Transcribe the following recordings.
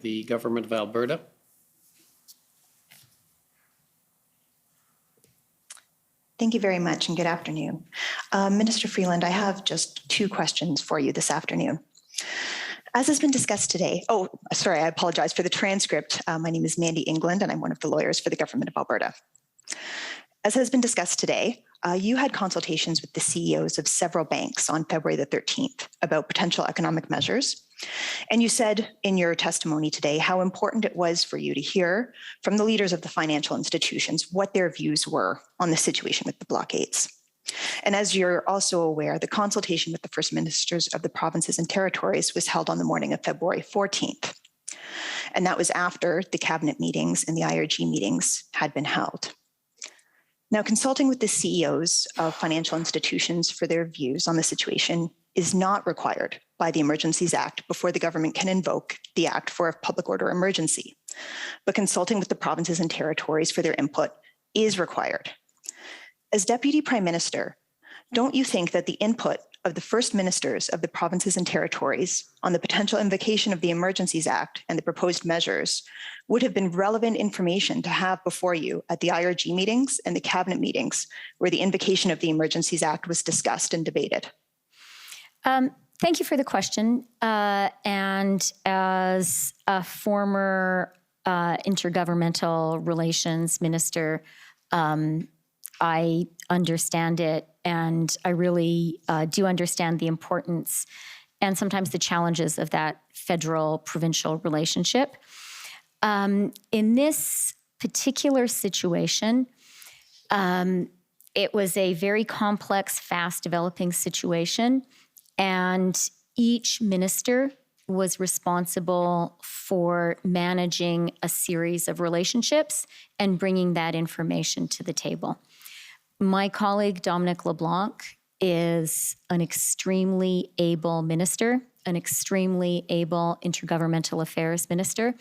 the Government of Alberta. Thank you very much and good afternoon. Minister Freeland, I have just two questions for you this afternoon. As has been discussed today, I apologize for the transcript. My name is Mandy England and I'm one of the lawyers for the Government of Alberta. As has been discussed today, you had consultations with the CEOs of several banks on February the 13th about potential economic measures. And you said in your testimony today how important it was for you to hear from the leaders of the financial institutions what their views were on the situation with the blockades. And as you're also aware, the consultation with the First Ministers of the provinces and territories was held on the morning of February 14th. And that was after the cabinet meetings and the IRG meetings had been held. Now, consulting with the CEOs of financial institutions for their views on the situation is not required by the Emergencies Act before the government can invoke the Act for a public order emergency. But consulting with the provinces and territories for their input is required. As Deputy Prime Minister, don't you think that the input of the First Ministers of the provinces and territories on the potential invocation of the Emergencies Act and the proposed measures would have been relevant information to have before you at the IRG meetings and the cabinet meetings where the invocation of the Emergencies Act was discussed and debated? Thank you for the question. And as a former intergovernmental relations minister, I understand it, and I really do understand the importance and sometimes the challenges of that federal-provincial relationship. In this particular situation, it was a very complex, fast-developing situation, and each minister was responsible for managing a series of relationships and bringing that information to the table. My colleague, Dominic LeBlanc, is an extremely able minister, an extremely able intergovernmental affairs minister,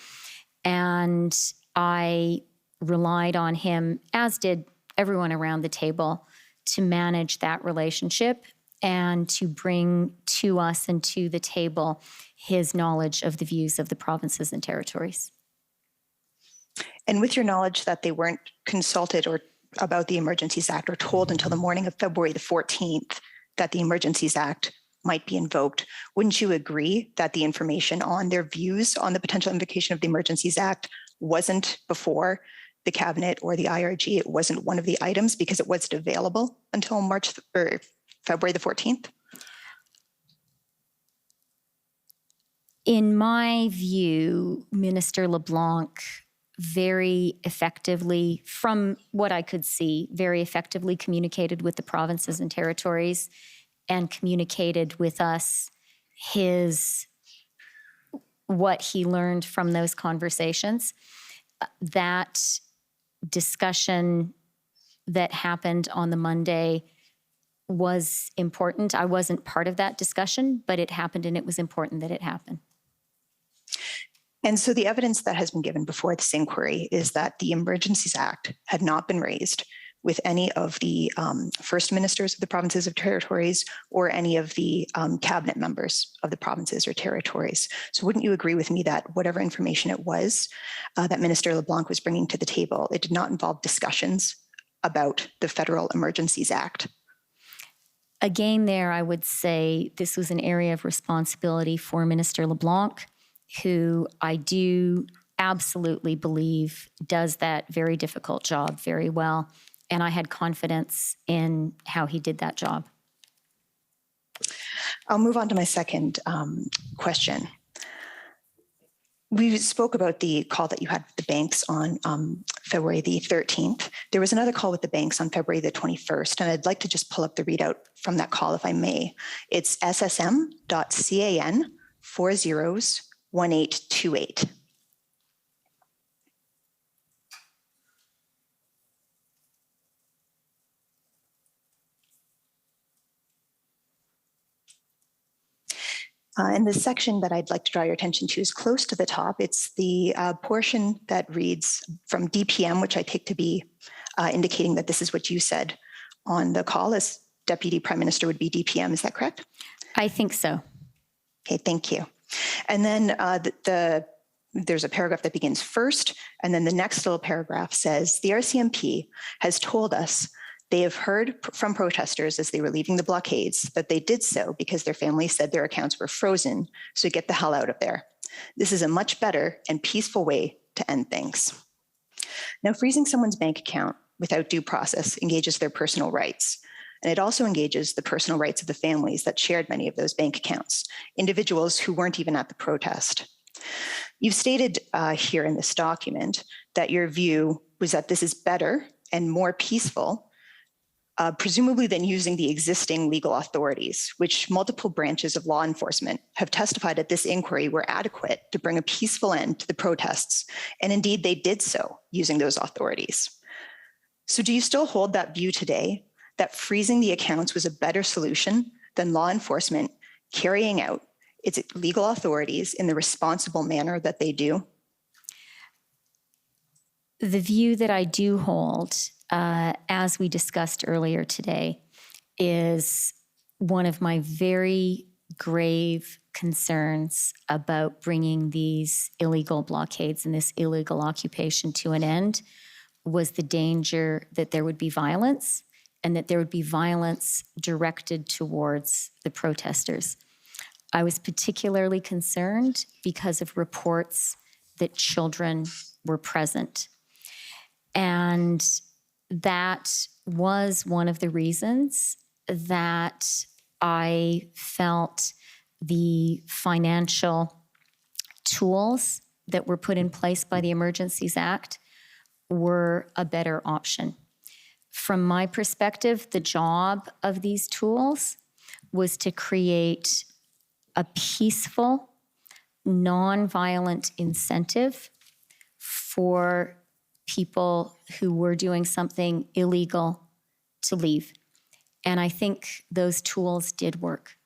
and I relied on him, as did everyone around the table, to manage that relationship and to bring to us and to the table his knowledge of the views of the provinces and territories. And with your knowledge that they weren't consulted or about the Emergencies Act or told until the morning of February the 14th that the Emergencies Act might be invoked, wouldn't you agree that the information on their views on the potential invocation of the Emergencies Act wasn't before the cabinet or the IRG? It wasn't one of the items because it wasn't available until February the 14th? In my view, Minister LeBlanc very effectively, from what I could see, very effectively communicated with the provinces and territories and communicated with us what he learned from those conversations. That discussion that happened on the Monday was important. I wasn't part of that discussion, but it happened and it was important that it happened. And so the evidence that has been given before this inquiry is that the Emergencies Act had not been raised with any of the First Ministers of the provinces or territories or any of the cabinet members of the provinces or territories. So wouldn't you agree with me that whatever information it was that Minister LeBlanc was bringing to the table, it did not involve discussions about the Federal Emergencies Act? Again, there, I would say this was an area of responsibility for Minister LeBlanc, who I do absolutely believe does that very difficult job very well. And I had confidence in how he did that job. I'll move on to my second question. We spoke about the call that you had with the banks on February the 13th. There was another call with the banks on February the 21st, and I'd like to just pull up the readout from that call, if I may. It's ssm.can 401828. And the section that I'd like to draw your attention to is close to the top. It's the portion that reads from DPM, which I take to be indicating that this is what you said on the call as Deputy Prime Minister would be DPM. Is that correct? I think so. Okay, thank you. And then the there's a paragraph that begins first, and then the next little paragraph says, the RCMP has told us they have heard from protesters as they were leaving the blockades that they did so because their families said their accounts were frozen, so get the hell out of there. This is a much better and peaceful way to end things. Now, freezing someone's bank account without due process engages their personal rights. And it also engages the personal rights of the families that shared many of those bank accounts, individuals who weren't even at the protest. You've stated here in this document that your view was that this is better and more peaceful, presumably than using the existing legal authorities, which multiple branches of law enforcement have testified that this inquiry were adequate to bring a peaceful end to the protests. And indeed, they did so using those authorities. So do you still hold that view today, that freezing the accounts was a better solution than law enforcement carrying out its legal authorities in the responsible manner that they do? The view that I do hold, as we discussed earlier today, is one of my very grave concerns about bringing these illegal blockades and this illegal occupation to an end was the danger that there would be violence, and that there would be violence directed towards the protesters. I was particularly concerned because of reports that children were present. And that was one of the reasons that I felt the financial tools that were put in place by the Emergencies Act were a better option. From my perspective, the job of these tools was to create a peaceful, nonviolent incentive for people who were doing something illegal to leave. And I think those tools did work.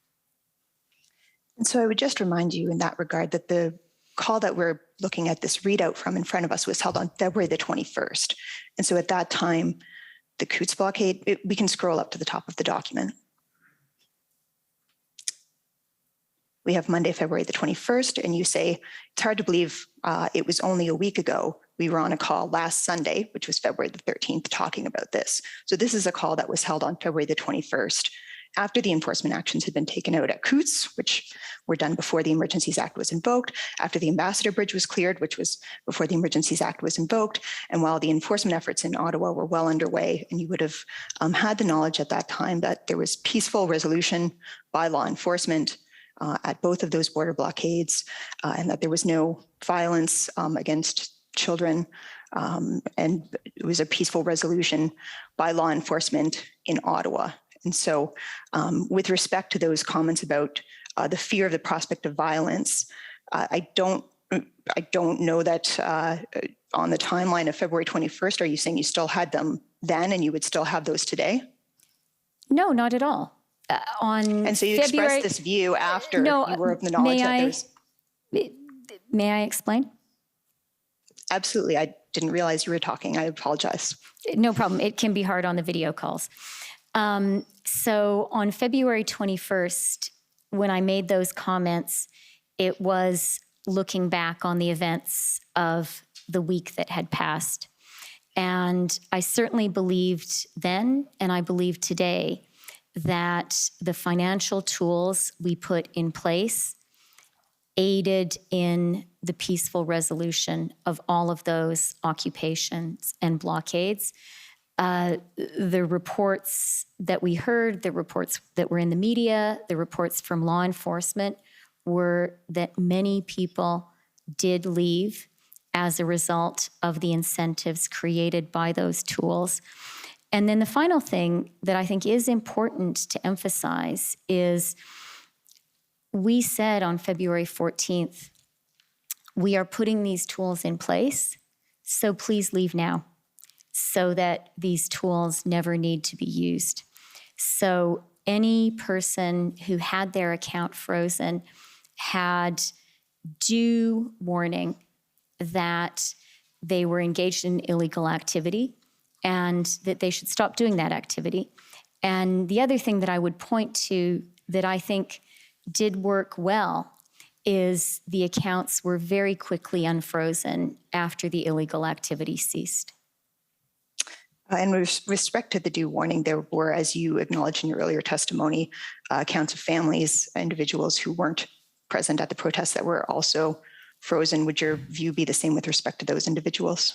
And so I would just remind you in that regard that the call that we're looking at this readout from in front of us was held on February the 21st. And so at that time, the Coutts blockade, we can scroll up to the top of the document. We have Monday, February the 21st, and you say, it's hard to believe it was only a week ago. We were on a call last Sunday, which was February the 13th, talking about this. So this is a call that was held on February the 21st, after the enforcement actions had been taken out at Coutts, which were done before the Emergencies Act was invoked, after the Ambassador Bridge was cleared, which was before the Emergencies Act was invoked, and while the enforcement efforts in Ottawa were well underway, and you would have had the knowledge at that time that there was peaceful resolution by law enforcement at both of those border blockades, and that there was no violence against children, and it was a peaceful resolution by law enforcement in Ottawa. And so with respect to those comments about the fear of the prospect of violence, I don't know that on the timeline of February 21st, are you saying you still had them then and you would still have those today? No, not at all. And so you expressed this view after you were of the knowledge that there's... May I explain? Absolutely. I didn't realize you were talking. I apologize. No problem. It can be hard on the video calls. So on February 21st, when I made those comments, it was looking back on the events of the week that had passed. And I certainly believed then, and I believe today, that the financial tools we put in place aided in the peaceful resolution of all of those occupations and blockades. The reports that we heard, the reports that were in the media, the reports from law enforcement were that many people did leave as a result of the incentives created by those tools. And then the final thing that I think is important to emphasize is we said on February 14th, we are putting these tools in place, so please leave now, so that these tools never need to be used. So any person who had their account frozen had due warning that they were engaged in illegal activity and that they should stop doing that activity. And the other thing that I would point to that I think did work well is the accounts were very quickly unfrozen after the illegal activity ceased. And with respect to the due warning, there were, as you acknowledged in your earlier testimony, accounts of families, individuals who weren't present at the protests that were also frozen. Would your view be the same with respect to those individuals?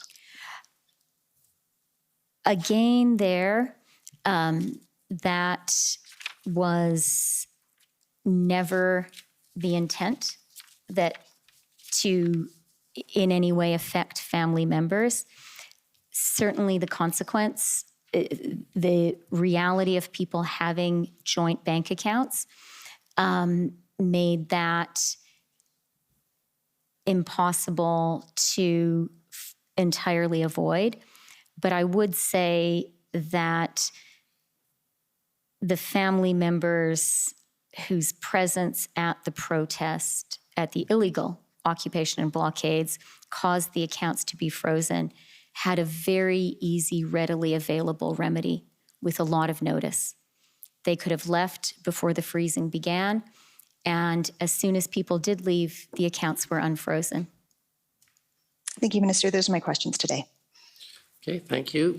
Again, that was never the intent, that to in any way affect family members. Certainly the consequence, the reality of people having joint bank accounts made that impossible to entirely avoid. But I would say that the family members whose presence at the protest, at the illegal occupation and blockades, caused the accounts to be frozen, had a very easy, readily available remedy with a lot of notice. They could have left before the freezing began, and as soon as people did leave, the accounts were unfrozen. Thank you, Minister. Those are my questions today. Okay, thank you.